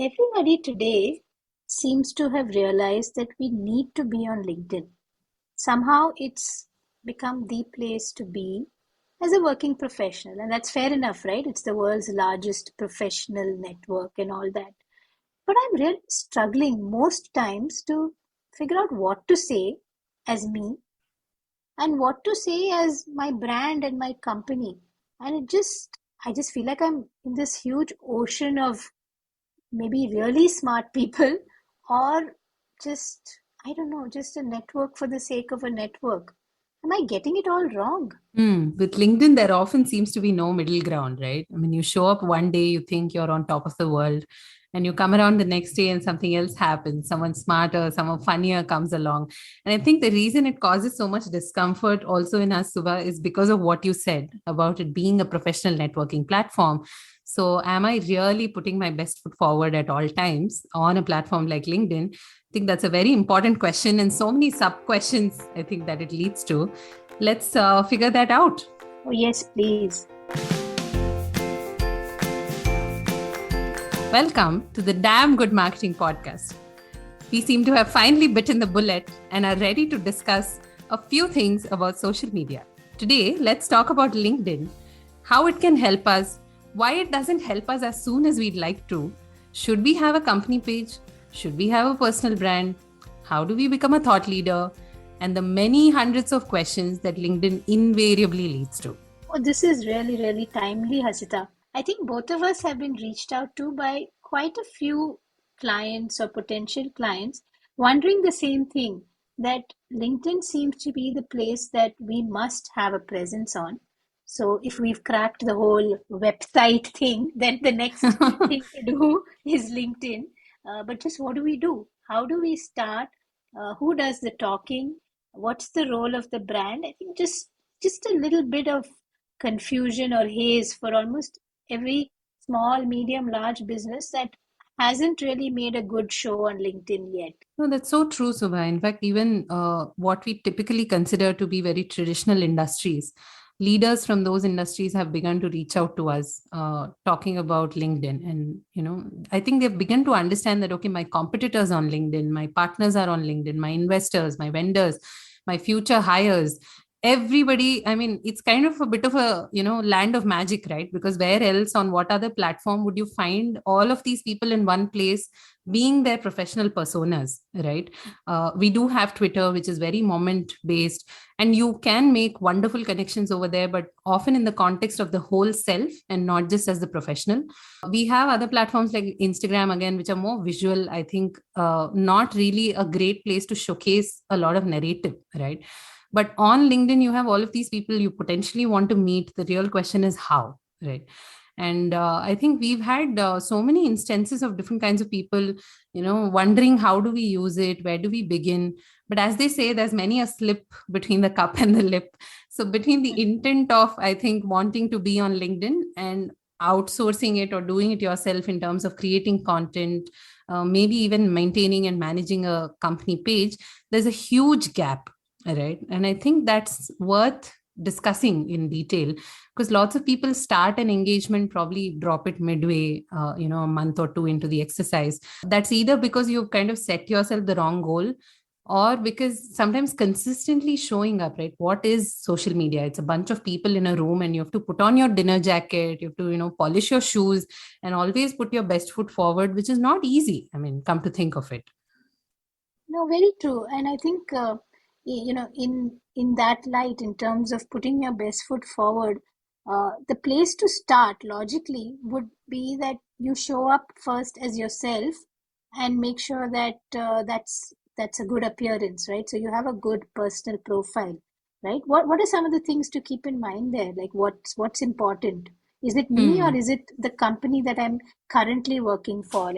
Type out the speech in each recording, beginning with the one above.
Everybody today seems to have realized that we need to be on LinkedIn. Somehow it's become the place to be as a working professional. And that's fair enough, right? It's the world's largest professional network and all that. But I'm really struggling most times to figure out what to say as me and what to say as my brand and my company. And I just feel like I'm in this huge ocean of maybe really smart people or just, I don't know, just a network for the sake of a network. Am I getting it all wrong? With LinkedIn, there often seems to be no middle ground, right? I mean, you show up one day, you think you're on top of the world, and you come around the next day and something else happens. Someone smarter, someone funnier comes along. And I think the reason it causes so much discomfort also in us, Subha, is because of what you said about it being a professional networking platform. So, am I really putting my best foot forward at all times on a platform like LinkedIn? I think that's a very important question, and so many sub questions I think that it leads to. Let's figure that out. Oh, yes, please. Welcome to the Damn Good Marketing Podcast. We seem to have finally bitten the bullet and are ready to discuss a few things about social media. Today, let's talk about LinkedIn, how it can help us, why it doesn't help us as soon as we'd like to. Should we have a company page? Should we have a personal brand? How do we become a thought leader? And the many hundreds of questions that LinkedIn invariably leads to. Oh, this is really, really timely, Hasita. I think both of us have been reached out to by quite a few clients or potential clients wondering the same thing, that LinkedIn seems to be the place that we must have a presence on. So if we've cracked the whole website thing, then the next thing to do is LinkedIn. But just what do we do? How do we start? Who does the talking? What's the role of the brand? I think just a little bit of confusion or haze for almost every small, medium, large business that hasn't really made a good show on LinkedIn yet. No, that's so true, Subha. In fact, even what we typically consider to be very traditional industries, leaders from those industries have begun to reach out to us talking about LinkedIn. And, I think they've begun to understand that, okay, my competitors on LinkedIn, my partners are on LinkedIn, my investors, my vendors, my future hires, everybody. I mean, it's kind of a bit of a land of magic, right? Because where else, on what other platform would you find all of these people in one place being their professional personas, right? We do have Twitter, which is very moment based, and you can make wonderful connections over there, but often in the context of the whole self and not just as the professional. We have other platforms like Instagram, again, which are more visual. I think not really a great place to showcase a lot of narrative, right? But on LinkedIn, you have all of these people you potentially want to meet. The real question is how, right? And I think we've had so many instances of different kinds of people, wondering how do we use it, where do we begin? But as they say, there's many a slip between the cup and the lip. So between the intent of, I think, wanting to be on LinkedIn and outsourcing it or doing it yourself in terms of creating content, maybe even maintaining and managing a company page, there's a huge gap. Right. And I think that's worth discussing in detail, because lots of people start an engagement, probably drop it midway, a month or two into the exercise. That's either because you've kind of set yourself the wrong goal, or because sometimes consistently showing up, right? What is social media? It's a bunch of people in a room, and you have to put on your dinner jacket, you have to, polish your shoes and always put your best foot forward, which is not easy. I mean, come to think of it. No, very true. And I think, in that light, in terms of putting your best foot forward, the place to start logically would be that you show up first as yourself and make sure that that's a good appearance, right? So you have a good personal profile, right? What are some of the things to keep in mind there? Like what's important? Is it me or Hmm. is it the company that I'm currently working for?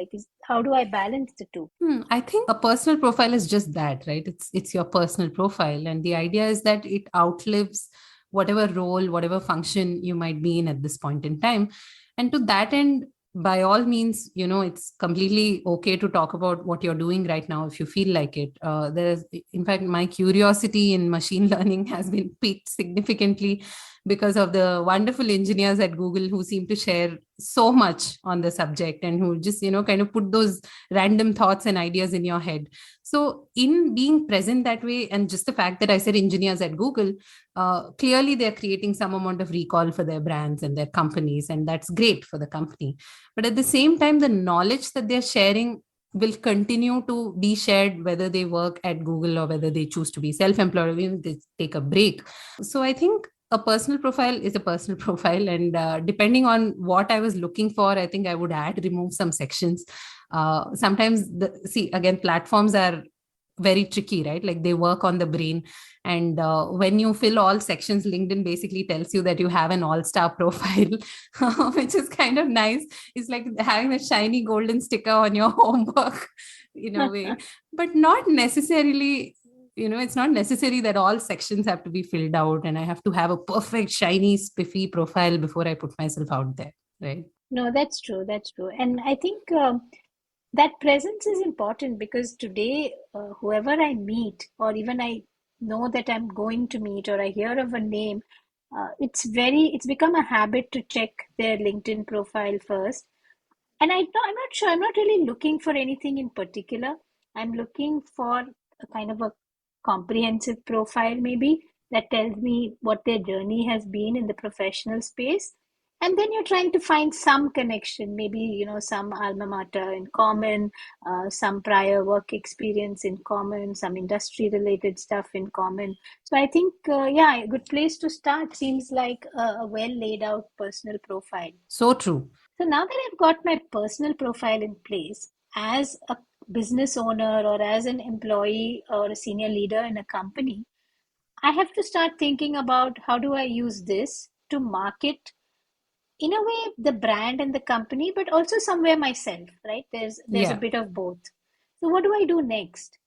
How do I balance the two? I think a personal profile is just that, right? It's your personal profile, and the idea is that it outlives whatever role, whatever function you might be in at this point in time. And to that end, by all means, it's completely okay to talk about what you're doing right now if you feel like it. In fact, my curiosity in machine learning has been piqued significantly because of the wonderful engineers at Google who seem to share so much on the subject and who just, kind of put those random thoughts and ideas in your head. So in being present that way, and just the fact that I said engineers at Google, clearly they're creating some amount of recall for their brands and their companies, and that's great for the company. But at the same time, the knowledge that they're sharing will continue to be shared whether they work at Google or whether they choose to be self-employed or even they take a break. So I think a personal profile is a personal profile, and depending on what I was looking for, I think I would remove some sections. Sometimes see, again, platforms are very tricky, right? Like they work on the brain, and when you fill all sections, LinkedIn basically tells you that you have an all-star profile, which is kind of nice. It's like having a shiny golden sticker on your homework in a way, but not necessarily, it's not necessary that all sections have to be filled out and I have to have a perfect shiny spiffy profile before I put myself out there, right? No, that's true. That's true. And I think that presence is important because today, whoever I meet, or even I know that I'm going to meet, or I hear of a name, it's become a habit to check their LinkedIn profile first. And I'm not sure, I'm not really looking for anything in particular. I'm looking for a kind of a comprehensive profile, maybe, that tells me what their journey has been in the professional space. And then you're trying to find some connection, maybe, some alma mater in common, some prior work experience in common, some industry related stuff in common. So I think, yeah, a good place to start seems like a well laid out personal profile. So true. So now that I've got my personal profile in place as a business owner or as an employee or a senior leader in a company, I have to start thinking about how do I use this to market in a way the brand and the company, but also somewhere myself, right? There's a Yeah. bit of both. So what do I do next?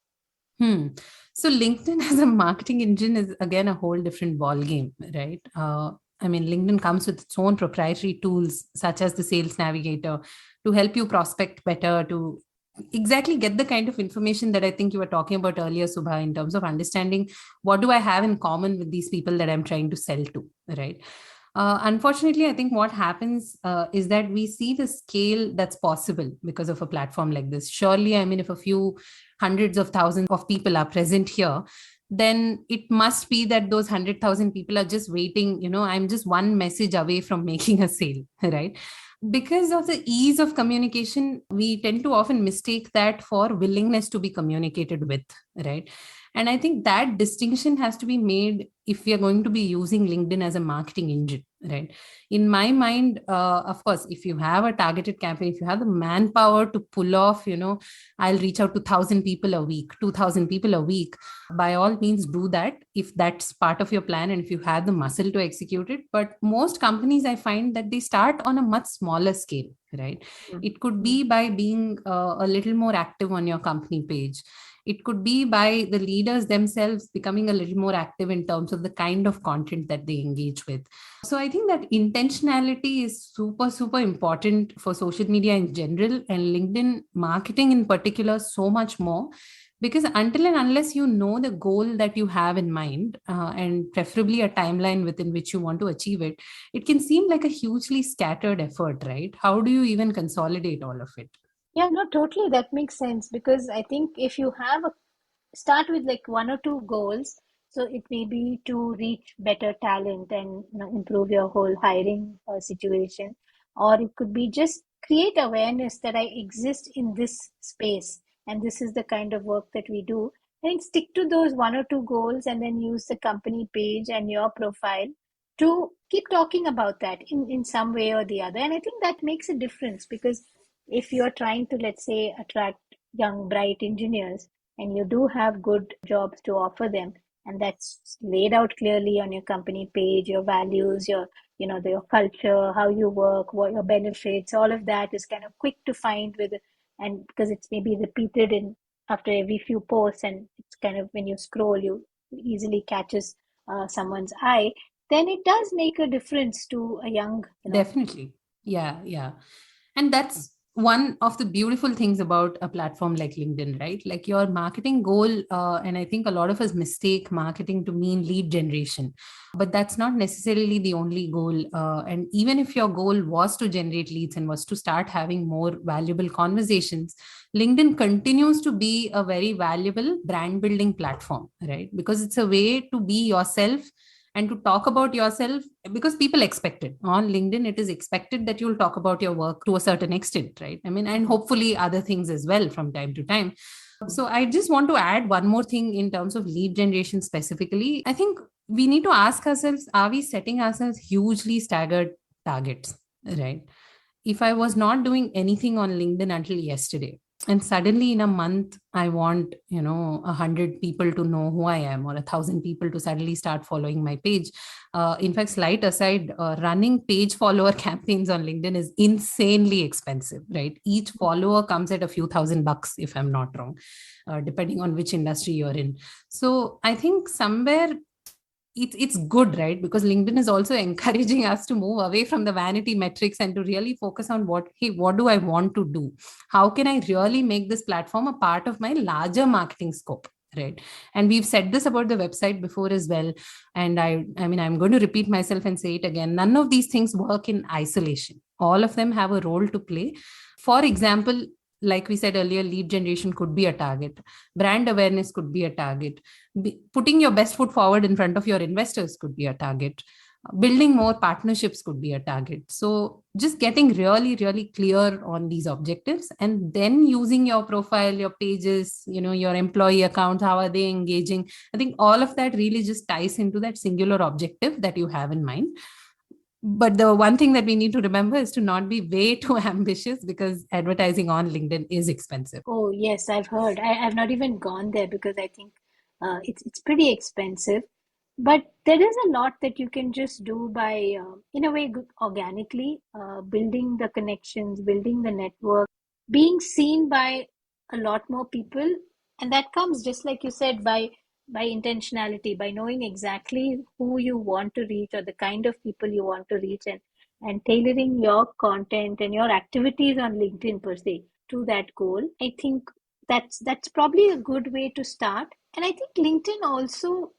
Hmm. So LinkedIn as a marketing engine is again a whole different ball game, right? I mean, LinkedIn comes with its own proprietary tools, such as the Sales Navigator, to help you prospect better, to exactly get the kind of information that I think you were talking about earlier, Subha, in terms of understanding what do I have in common with these people that I'm trying to sell to, right? Unfortunately, I think what happens is that we see the scale that's possible because of a platform like this. Surely, I mean, if a few hundreds of thousands of people are present here, then it must be that those 100,000 people are just waiting. I'm just one message away from making a sale, right? Because of the ease of communication, we tend to often mistake that for willingness to be communicated with, right? And I think that distinction has to be made if we are going to be using LinkedIn as a marketing engine, right? In my mind, of course, if you have a targeted campaign, if you have the manpower to pull off, I'll reach out to 1,000 people a week, 2,000 people a week, by all means do that if that's part of your plan and if you have the muscle to execute it. But most companies, I find that they start on a much smaller scale, right? It could Mm. be by being a little more active on your company page. It could be by the leaders themselves becoming a little more active in terms of the kind of content that they engage with. So I think that intentionality is super, super important for social media in general, and LinkedIn marketing in particular, so much more. Because until and unless you know the goal that you have in mind, and preferably a timeline within which you want to achieve it, it can seem like a hugely scattered effort, right? How do you even consolidate all of it? Yeah, no, totally. That makes sense because I think if you have a start with like one or two goals, so it may be to reach better talent and improve your whole hiring situation, or it could be just create awareness that I exist in this space and this is the kind of work that we do. I think stick to those one or two goals and then use the company page and your profile to keep talking about that in some way or the other. And I think that makes a difference because if you're trying to, let's say, attract young, bright engineers and you do have good jobs to offer them, and that's laid out clearly on your company page, your values, your culture, how you work, what your benefits, all of that is kind of quick to find with, and because it's maybe repeated in after every few posts, and it's kind of when you scroll, you easily catches someone's eye, then it does make a difference to a young. Definitely. Yeah, yeah. And that's one of the beautiful things about a platform like LinkedIn, right? Like your marketing goal, and I think a lot of us mistake marketing to mean lead generation, but that's not necessarily the only goal. And even if your goal was to generate leads and was to start having more valuable conversations, LinkedIn continues to be a very valuable brand building platform, right? Because it's a way to be yourself and to talk about yourself, because people expect it on LinkedIn. It is expected that you'll talk about your work to a certain extent, right? I mean, and hopefully other things as well from time to time. So I just want to add one more thing in terms of lead generation specifically. I think we need to ask ourselves, are we setting ourselves hugely staggered targets, right? If I was not doing anything on LinkedIn until yesterday, and suddenly in a month I want 100 people to know who I am, or 1,000 people to suddenly start following my page. In fact, slight aside, running page follower campaigns on LinkedIn is insanely expensive, right? Each follower comes at a few $1,000 if I'm not wrong, depending on which industry you're in. So I think somewhere it's good, right? Because LinkedIn is also encouraging us to move away from the vanity metrics and to really focus on what do I want to do? How can I really make this platform a part of my larger marketing scope? Right. And we've said this about the website before as well. And I mean, I'm going to repeat myself and say it again. None of these things work in isolation. All of them have a role to play. For example, like we said earlier, lead generation could be a target, brand awareness could be a target, putting your best foot forward in front of your investors could be a target, building more partnerships could be a target. So just getting really really clear on these objectives, and then using your profile, your pages, your employee accounts, how are they engaging. I think all of that really just ties into that singular objective that you have in mind. But the one thing that we need to remember is to not be way too ambitious, because advertising on LinkedIn is expensive. Oh, yes, I've heard. I've not even gone there because I think it's pretty expensive. But there is a lot that you can just do by, in a way, organically, building the connections, building the network, being seen by a lot more people. And that comes, just like you said, by intentionality, by knowing exactly who you want to reach or the kind of people you want to reach, and tailoring your content and your activities on LinkedIn per se to that goal. I think that's probably a good way to start. And I think LinkedIn also,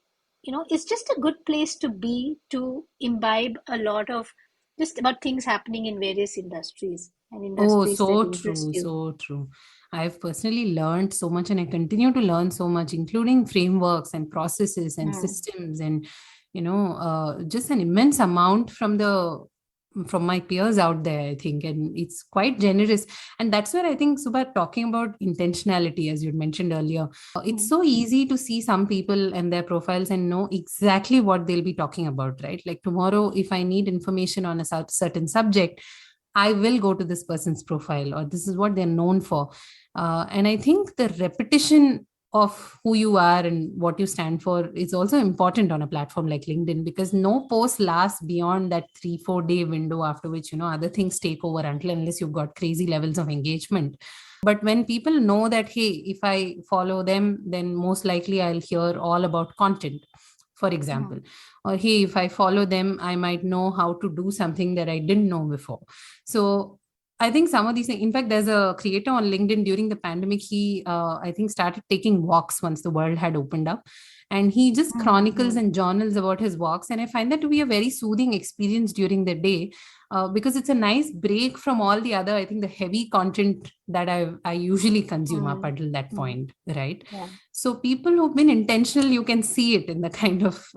is just a good place to be, to imbibe a lot of just about things happening in various industries and Oh, industries that so interest true, you. so true. I've personally learned so much and I continue to learn so much, including frameworks and processes and Hmm. systems, and just an immense amount from my peers out there, I think. And it's quite generous. And that's where I think, Subha, talking about intentionality, as you mentioned earlier, it's Hmm. so easy to see some people and their profiles and know exactly what they'll be talking about, right? Like tomorrow, if I need information on a certain subject, I will go to this person's profile, or this is what they're known for. And I think the repetition of who you are and what you stand for is also important on a platform like LinkedIn, because no post lasts beyond that 3-4 day window, after which, other things take over, until unless you've got crazy levels of engagement. But when people know that, hey, if I follow them, then most likely I'll hear all about content, for example, Hmm. or hey, if I follow them, I might know how to do something that I didn't know before. So I think some of these things, in fact, there's a creator on LinkedIn during the pandemic. He, I think, started taking walks once the world had opened up. And he just Hmm. chronicles Hmm. and journals about his walks. And I find that to be a very soothing experience during the day, because it's a nice break from all the other, I think, the heavy content that I usually consume up Hmm. until that Hmm. point, right? Yeah. So people who've been intentional, you can see it in the kind of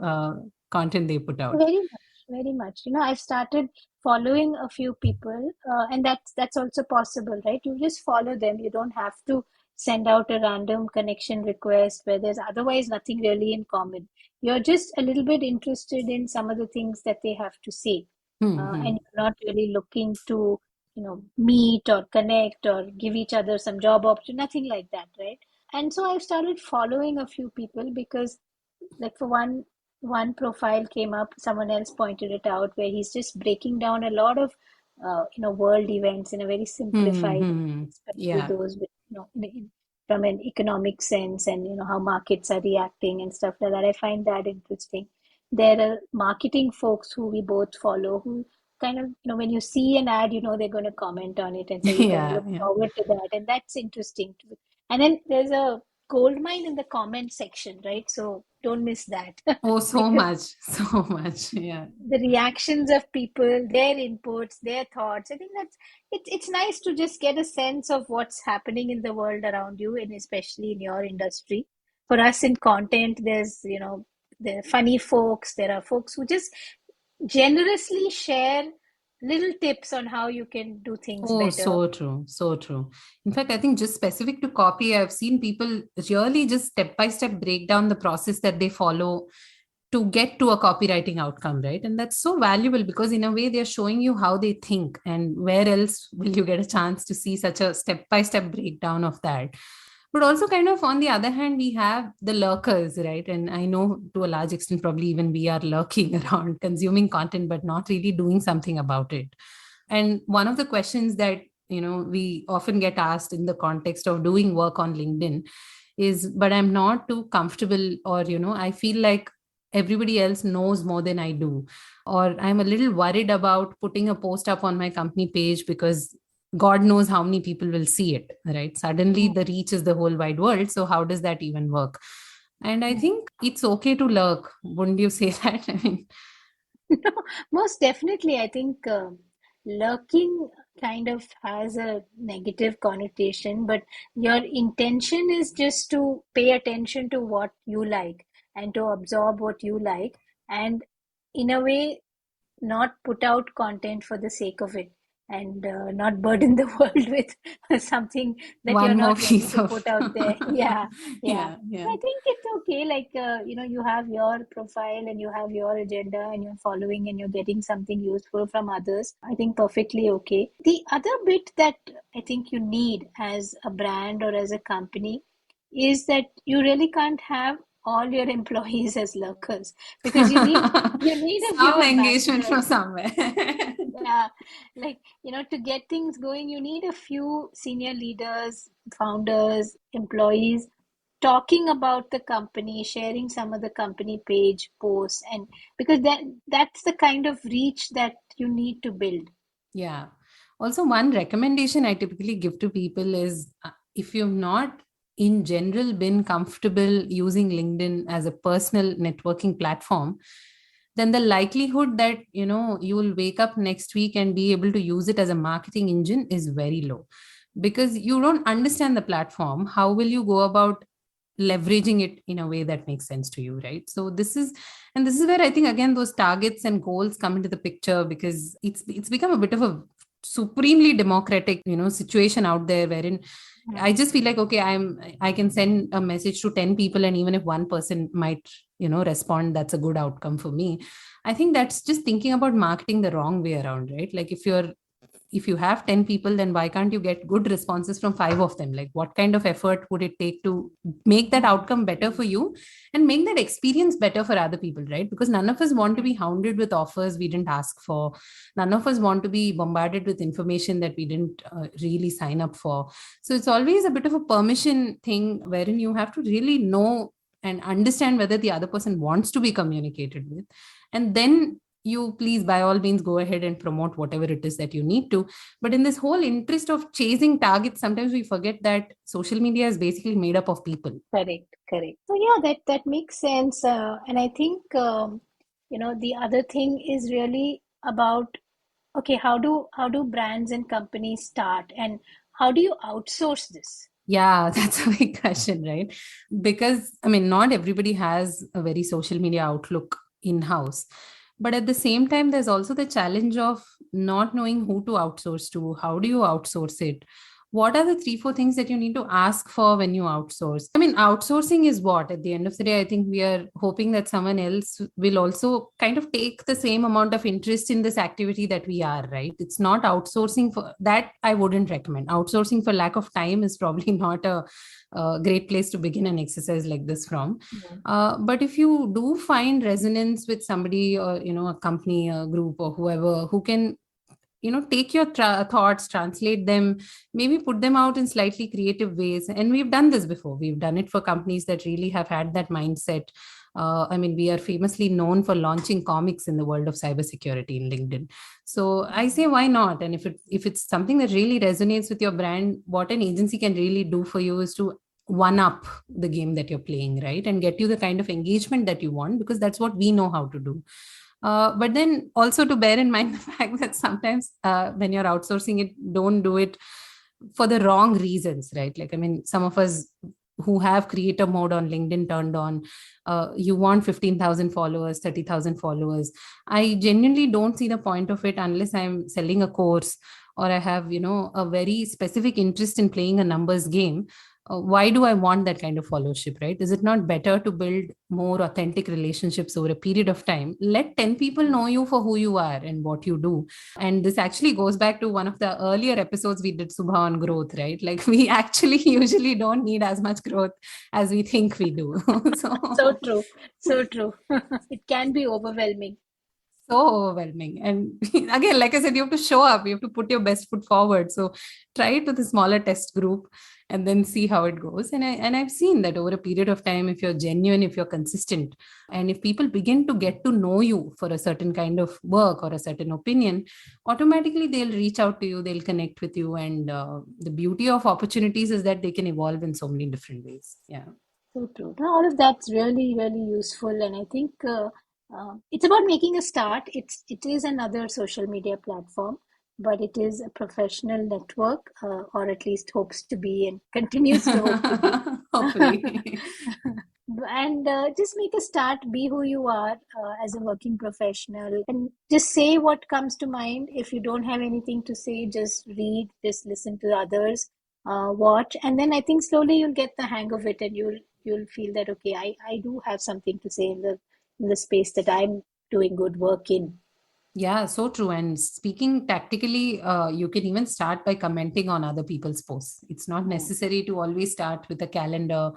content they put out. Very much, very much. I've started following a few people, and that's also possible, right? You just follow them. You don't have to send out a random connection request where there's otherwise nothing really in common. You're just a little bit interested in some of the things that they have to say, Hmm. and you're not really looking to, meet or connect or give each other some job option, nothing like that, right? And so I've started following a few people because, like, for one profile came up, someone else pointed it out, where he's just breaking down a lot of world events in a very Hmm. simplified way, Hmm. especially Yeah. those with, from an economic sense, and how markets are reacting and stuff like that. I find that interesting. There are marketing folks who we both follow, who kind of, when you see an ad, they're going to comment on it. And so you kind of Yeah, look yeah. forward to that. And that's interesting. And then there's a gold mine in the comment section, right? So don't miss that Oh, so because much, so much. Yeah. the reactions of people, their inputs, their thoughts. I think it's nice to just get a sense of what's happening in the world around you, and especially in your industry. For us in content, there are funny folks, there are folks who just generously share little tips on how you can do things Oh, better. so true, so true. In fact, I think just specific to copy, I've seen people really just step by step break down the process that they follow to get to a copywriting outcome, right? And that's so valuable because in a way they're showing you how they think, and where else will you get a chance to see such a step by step breakdown of that? But also, kind of on the other hand, we have the lurkers, right? And I know to a large extent probably even we are lurking around consuming content but not really doing something about it. And one of the questions that we often get asked in the context of doing work on LinkedIn is, but I'm not too comfortable, or I feel like everybody else knows more than I do, or I'm a little worried about putting a post up on my company page because God knows how many people will see it, right? Suddenly Mm, the reach is the whole wide world, so how does that even work? And I mm. think it's okay to lurk, wouldn't you say that? I mean, No, most definitely. I think lurking kind of has a negative connotation, but your intention is just to pay attention to what you like and to absorb what you like, and in a way, not put out content for the sake of it, and not burden the world with something that you're one more not ready piece to of put out there. Yeah, yeah. yeah, yeah. I think it's okay. Like, you have your profile and you have your agenda and you're following and you're getting something useful from others. I think perfectly okay. The other bit that I think you need as a brand or as a company is that you really can't have all your employees as lurkers, because you need a few Some engagement from ambassadors. somewhere. Yeah, like, to get things going, you need a few senior leaders, founders, employees talking about the company, sharing some of the company page posts, and because that's the kind of reach that you need to build. Yeah. Also, one recommendation I typically give to people is, if you've not in general been comfortable using LinkedIn as a personal networking platform, then the likelihood that you will wake up next week and be able to use it as a marketing engine is very low, because you don't understand the platform. How will you go about leveraging it in a way that makes sense to you, right? So this is where I think again those targets and goals come into the picture, because it's become a bit of a supremely democratic situation out there, wherein I Mm. just feel like, okay, I can send a message to 10 people, and even if one person might respond, that's a good outcome for me. I think that's just thinking about marketing the wrong way around, right? Like, if you have 10 people, then why can't you get good responses from 5 of them? Like, what kind of effort would it take to make that Mm. outcome better for you and make that experience better for other people, right? Because none of us want to be Mm. hounded with offers we didn't ask for. None of us want to be bombarded with information that we didn't really sign up for. So it's always a bit of a permission thing, wherein you have to really know and understand whether the other person wants to be communicated with, and then you please by all means go ahead and promote whatever it is that you need to. But in this whole interest of chasing targets, sometimes we forget that social media is basically made up of people. Correct, correct. So yeah, that makes sense. And I think the other thing is really about, okay, how do brands and companies start, and how do you outsource this? Yeah, that's a big question, right? Because I mean, not everybody has a very social media outlook in house. But at the same time, there's also the challenge of not knowing who to outsource to. How do you outsource it? What are the three, four things that you need to ask for when you outsource? I mean, outsourcing is what? At the end of the day, I think we are hoping that someone else will also kind of take the same amount of interest in this activity that we are, right? It's not outsourcing for that. I wouldn't recommend. Outsourcing for lack of time is probably not a great place to begin an exercise like this from. Mm. But if you do find resonance with somebody, or a company, a group, or whoever who can take your thoughts, translate them, maybe put them out in slightly creative ways. And we've done this before. We've done it for companies that really have had that mindset I mean, we are famously known for launching comics in the world of cybersecurity in LinkedIn. So I say, why not? And if it's something that really resonates with your brand, what an agency can really do for you is to one up the game that you're playing, right? And get you the kind of engagement that you want, because that's what we know how to do. But then also to bear in mind the fact that sometimes when you're outsourcing it, don't do it for the wrong reasons, right? Like, I mean, some of us who have creator mode on LinkedIn turned on, you want 15,000 followers, 30,000 followers. I genuinely don't see the point of it unless I'm selling a course or I have, a very specific interest in playing a numbers game. Why do I want that kind of followership, right? Is it not better to build more authentic relationships over a period of time? Let 10 people know you for who you are and what you do. And this actually goes back to one of the earlier episodes we did, Subha, on growth, right? Like, we actually usually don't need as much growth as we think we do. So true. So true. It can be overwhelming. So overwhelming. And again, like I said, you have to show up, you have to put your best foot forward. So try it with a smaller test group and then see how it goes. And I've seen that over a period of time, if you're genuine, if you're consistent, and if people begin to get to know you for a certain kind of work or a certain opinion, automatically they'll reach out to you, they'll connect with you. And the beauty of opportunities is that they can evolve in so many different ways. Yeah. So true. No, all of that's really, really useful, and I think it's about making a start. It is another social media platform, but it is a professional network, or at least hopes to be, and continues to hope to be. Hopefully. And just make a start. Be who you are as a working professional, and just say what comes to mind. If you don't have anything to say, just read, just listen to others, watch, and then I think slowly you'll get the hang of it, and you'll feel that okay, I do have something to say in the space that I'm doing good work in. Yeah, so true. And speaking tactically, you can even start by commenting on other people's posts. It's not Mm. necessary to always start with a calendar,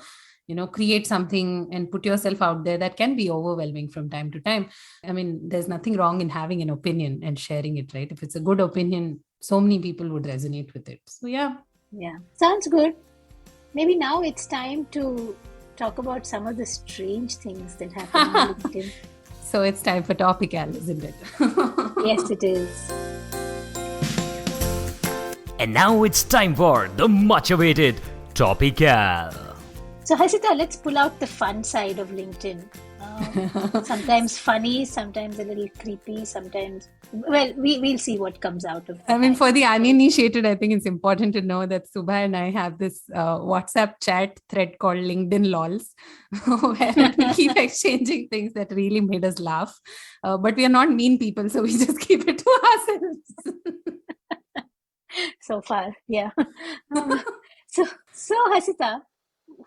create something and put yourself out there. That can be overwhelming from time to time. I mean, there's nothing wrong in having an opinion and sharing it, right? If it's a good opinion, so many people would resonate with it. So, yeah. Yeah, sounds good. Maybe now it's time to talk about some of the strange things that happen on LinkedIn. So it's time for Topical, isn't it? Yes, it is. And now it's time for the much awaited Topical. So, Hasita, let's pull out the fun side of LinkedIn. Sometimes funny, sometimes a little creepy, sometimes. Well, we'll see what comes out of it. I mean, for the uninitiated, I think it's important to know that Subha and I have this WhatsApp chat thread called LinkedIn LOLs, where we keep exchanging things that really made us laugh. But we are not mean people, so we just keep it to ourselves. So far, yeah. So Hasita,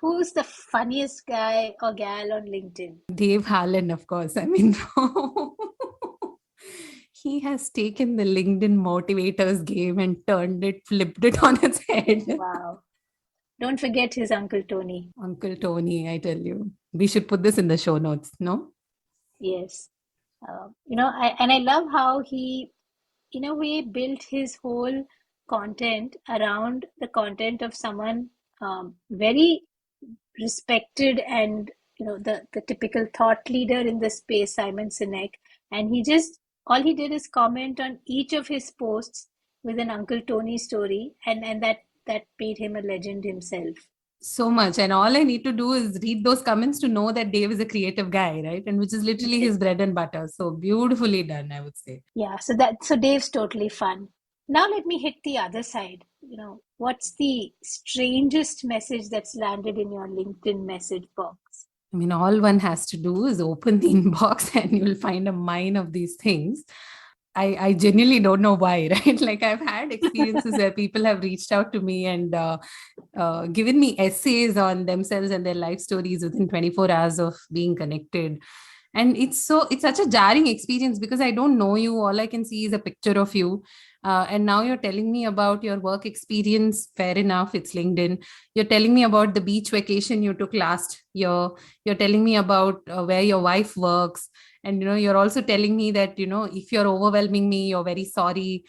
who's the funniest guy or gal on LinkedIn? Dave Harlan, of course. I mean, he has taken the LinkedIn motivators game and flipped it on its head. Wow. Don't forget his Uncle Tony. Uncle Tony, I tell you. We should put this in the show notes, no? Yes. I love how he, in a way, built his whole content around the content of someone very respected, and the typical thought leader in the space, Simon Sinek. And all he did is comment on each of his posts with an Uncle Tony story, and that made him a legend himself. So much. And all I need to do is read those comments to know that Dave is a creative guy, right? And which is literally his bread and butter. So beautifully done, I would say. Yeah, so Dave's totally fun. Now let me hit the other side. What's the strangest message that's landed in your LinkedIn message box? I mean, all one has to do is open the inbox and you'll find a mine of these things. I genuinely don't know why, right? Like, I've had experiences where people have reached out to me and given me essays on themselves and their life stories within 24 hours of being connected. And it's such a jarring experience because I don't know you. All I can see is a picture of you. And now you're telling me about your work experience. Fair enough, it's LinkedIn. You're telling me about the beach vacation you took last year. You're telling me about where your wife works. And, you're also telling me that, if you're overwhelming me, you're very sorry.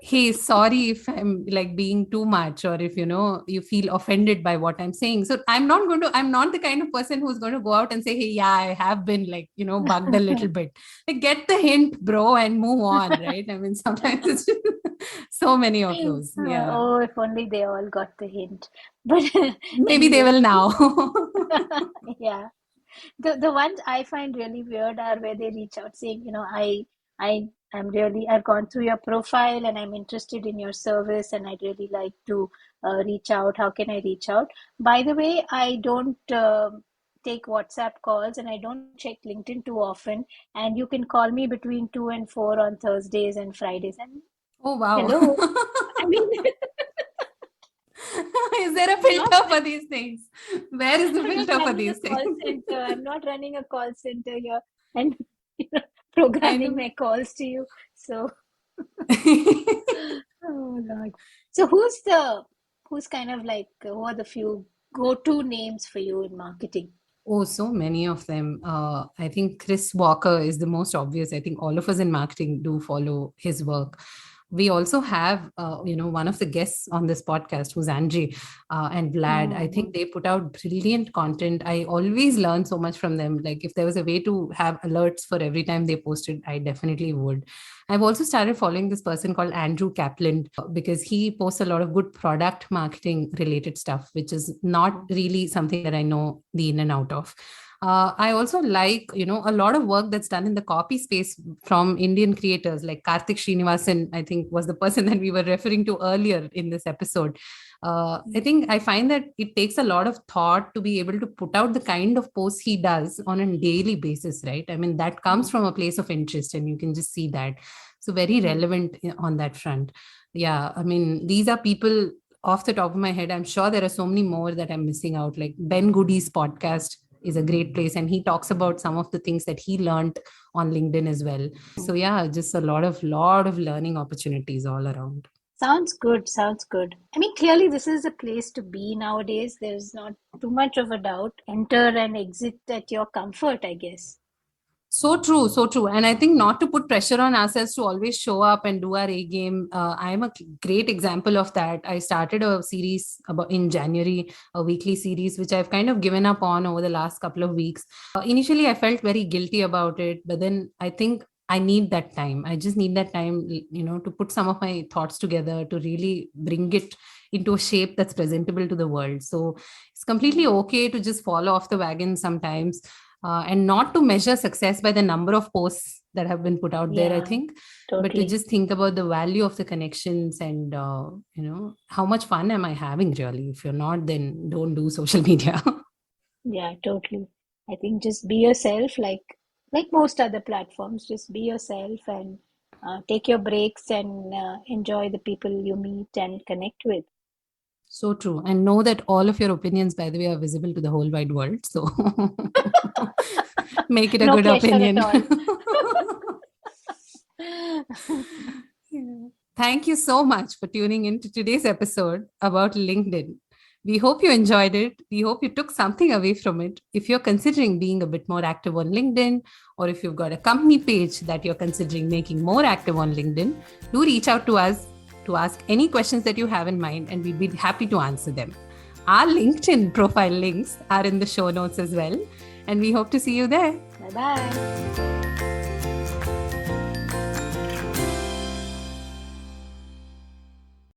hey, sorry if I'm like being too much, or if you feel offended by what I'm saying. So I'm not the kind of person who's going to go out and say, hey, yeah, I have been like bugged a little bit. Like, get the hint, bro, and move on, right? I mean, sometimes it's just so many of those. Yeah, Oh, if only they all got the hint. But maybe they anyway, will now. yeah. The ones I find really weird are where they reach out saying, I've gone through your profile and I'm interested in your service and I'd really like to reach out. How can I reach out? By the way, I don't take WhatsApp calls and I don't check LinkedIn too often. And you can call me between 2 and 4 on Thursdays and Fridays. And Oh, wow. hello. I mean, Is there a I'm not filter for these things? Where is the I'm not filter for running a these things? call center. I'm not running a call center here and you know, I programming know. my calls to you. So, oh Lord. So who's kind of like who are the few go-to names for you in marketing? Oh, so many of them. I think Chris Walker is the most obvious. I think all of us in marketing do follow his work. We also have, one of the guests on this podcast, who's Andrei and Vlad. I Hmm. think they put out brilliant content. I always learn so much from them. Like, if there was a way to have alerts for every time they posted, I definitely would. I've also started following this person called Andrew Kaplan because he posts a lot of good product marketing related stuff, which is not really something that I know the in and out of. I also like, a lot of work that's done in the copy space from Indian creators like Karthik Srinivasan, I think was the person that we were referring to earlier in this episode. I think I find that it takes a lot of thought to be able to put out the kind of posts he does on a daily basis, right? I mean, that comes from a place of interest and you can just see that. So very relevant on that front. Yeah, I mean, these are people off the top of my head. I'm sure there are so many more that I'm missing out. Like Ben Goody's podcast is a great place, and he talks about some of the things that he learned on LinkedIn as well. So yeah, just a lot of learning opportunities all around. Sounds good. Sounds good. I mean, clearly this is a place to be nowadays. There's not too much of a doubt. Enter and exit at your comfort, I guess. So true, so true. And I think not to put pressure on ourselves to always show up and do our A game. I am a great example of that. I started a series about in January, a weekly series, which I've kind of given up on over the last couple of weeks. Initially, I felt very guilty about it, but then I think I need that time. I just need that time, to put some of my thoughts together to really bring it into a shape that's presentable to the world. So it's completely okay to just fall off the wagon sometimes. And not to measure success by the number of posts that have been put out there, I Yeah, think, but to totally. just think about the value of the connections and, how much fun am I having really? If you're not, then don't do social media. Yeah, totally. I think just be yourself, like most other platforms. Just be yourself and take your breaks and enjoy the people you meet and connect with. So true. And know that all of your opinions, by the way, are visible to the whole wide world. So make it a No good pressure at opinion. all. Yeah. Thank you so much for tuning in to today's episode about LinkedIn. We hope you enjoyed it. We hope you took something away from it. If you're considering being a bit more active on LinkedIn, or if you've got a company page that you're considering making more active on LinkedIn, do reach out to us to ask any questions that you have in mind, and we'd be happy to answer them. Our LinkedIn profile links are in the show notes as well, and we hope to see you there. Bye bye.